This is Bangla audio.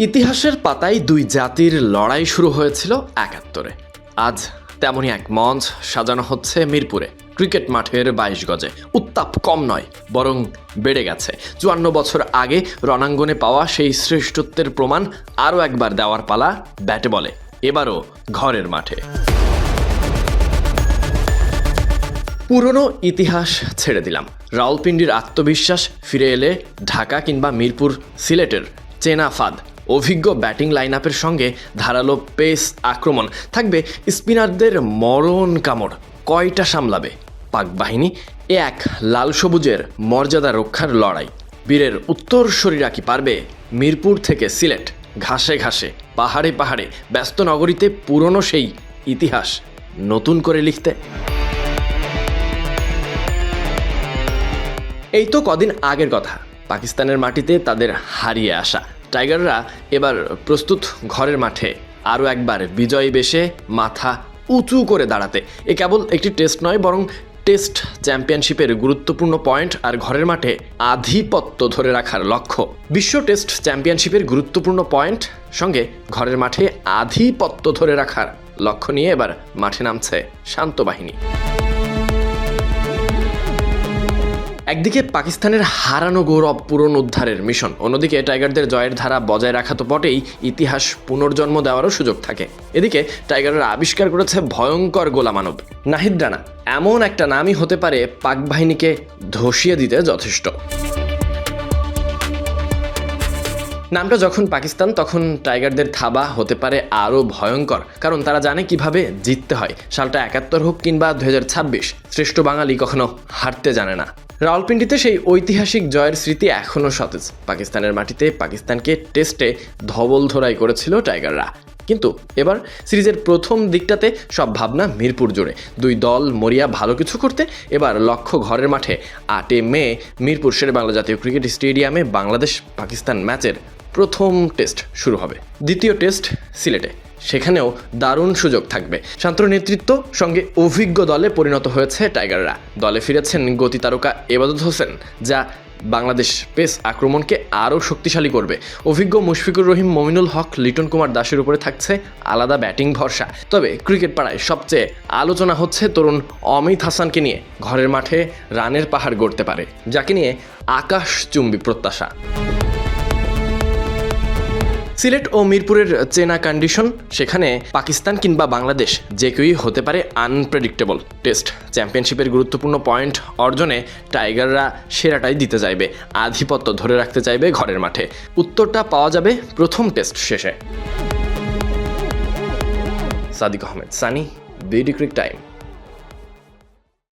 ইতিহাসের পাতায় দুই জাতির লড়াই শুরু হয়েছিল ৭১-এ। আজ তেমনই এক মঞ্চ সাজানো হচ্ছে মিরপুরে। ক্রিকেট মাঠের ২২ গজে উত্তাপ কম নয়, বরং বেড়ে গেছে। ৫৪ বছর আগে রণাঙ্গনে পাওয়া সেই শ্রেষ্ঠত্বের প্রমাণ আরও একবার দেওয়ার পালা ব্যাটে বলে, এবারও ঘরের মাঠে। পুরনো ইতিহাস ছেড়ে দিলাম, রাওয়ালপিন্ডির আত্মবিশ্বাস ফিরে এলে ঢাকা কিংবা মিরপুর সিলেটের চেনা ফাঁদ, অভিজ্ঞ ব্যাটিং লাইন আপের সঙ্গে ধারালো পেস আক্রমণ থাকবে। স্পিনারদের মরণ কামড় কয়টা সামলাবে পাক বাহিনী? এক লাল সবুজের মর্যাদা রক্ষার লড়াই। বীরের উত্তরসূরিরা কি পারবে মিরপুর থেকে সিলেট, ঘাসে ঘাসে, পাহাড়ে পাহাড়ে, ব্যস্ত নগরীতে পুরনো সেই ইতিহাস নতুন করে লিখতে? এই তো কদিন আগের কথা, পাকিস্তানের মাটিতে তাদের হারিয়ে আসা টাইগাররা এবার প্রস্তুত ঘরের মাঠে আরও একবার বিজয়ী বেশে মাথা উঁচু করে দাঁড়াতে। এ কেবল একটি টেস্ট নয়, বরং টেস্ট চ্যাম্পিয়নশিপের গুরুত্বপূর্ণ পয়েন্ট আর ঘরের মাঠে আধিপত্য ধরে রাখার লক্ষ্য। বিশ্ব টেস্ট চ্যাম্পিয়নশিপের গুরুত্বপূর্ণ পয়েন্ট সঙ্গে ঘরের মাঠে আধিপত্য ধরে রাখার লক্ষ্য নিয়ে এবার মাঠে নামছে শান্ত বাহিনী। একদিকে পাকিস্তানের হারানো গৌরব পুনরুদ্ধারের মিশন, অন্যদিকে টাইগারদের জয়ের ধারা বজায় রাখা তো বটেই, ইতিহাস পুনর্জন্ম দেওয়ারও সুযোগ থাকে। এদিকে টাইগাররা আবিষ্কার করেছে ভয়ঙ্কর গোলামানব নাহিদ রানা। এমন একটা নামই হতে পারে পাক বাহিনীকে ধসিয়ে দিতে যথেষ্ট। নামটা যখন পাকিস্তান, তখন টাইগারদের থাবা হতে পারে আরও ভয়ঙ্কর, কারণ তারা জানে কিভাবে জিততে হয়। সালটা ৭১ হোক কিংবা ২০২৬, শ্রেষ্ঠ বাঙালি কখনো হারতে জানে না। রাওয়ালপিন্ডিতে সেই ঐতিহাসিক জয়ের স্মৃতি এখনও সতেজ। পাকিস্তানের মাটিতে পাকিস্তানকে টেস্টে ধবলধোলাই করেছিল টাইগাররা, কিন্তু এবার সিরিজের প্রথম দিকটাতে সব ভাবনা মিরপুর জুড়ে। দুই দল মরিয়া ভালো কিছু করতে। এবার লক্ষ্য ঘরের মাঠে। ৮ মে মিরপুর শেরেবাংলা জাতীয় ক্রিকেট স্টেডিয়ামে বাংলাদেশ পাকিস্তান ম্যাচের প্রথম টেস্ট শুরু হবে। দ্বিতীয় টেস্ট সিলেটে, সেখানেও দারুণ সুযোগ থাকবে। শান্ত নেতৃত্ব সঙ্গে অভিজ্ঞ দলে পরিণত হয়েছে টাইগাররা। দলে ফিরেছেন গতি তারকা এবাদত হোসেন, যা বাংলাদেশ পেস আক্রমণকে আরও শক্তিশালী করবে। অভিজ্ঞ মুশফিকুর রহিম, মমিনুল হক, লিটন কুমার দাসের উপরে থাকছে আলাদা ব্যাটিং ভরসা। তবে ক্রিকেট পাড়ায় সবচেয়ে আলোচনা হচ্ছে তরুণ অমিত হাসানকে নিয়ে। ঘরের মাঠে রানের পাহাড় গড়তে পারে, যাকে নিয়ে আকাশচুম্বী প্রত্যাশা। সিলেট ও মিরপুরের চেনা কন্ডিশন, সেখানে পাকিস্তান কিংবা বাংলাদেশ যে কেউই হতে পারে আনপ্রেডিক্টেবল। টেস্ট চ্যাম্পিয়নশিপের গুরুত্বপূর্ণ পয়েন্ট অর্জনে টাইগাররা সেরাটাই দিতে চাইবে, আধিপত্য ধরে রাখতে চাইবে ঘরের মাঠে। উত্তরটা পাওয়া যাবে প্রথম টেস্ট শেষে। Sadiq Ahmed, Sunny, BD cric time.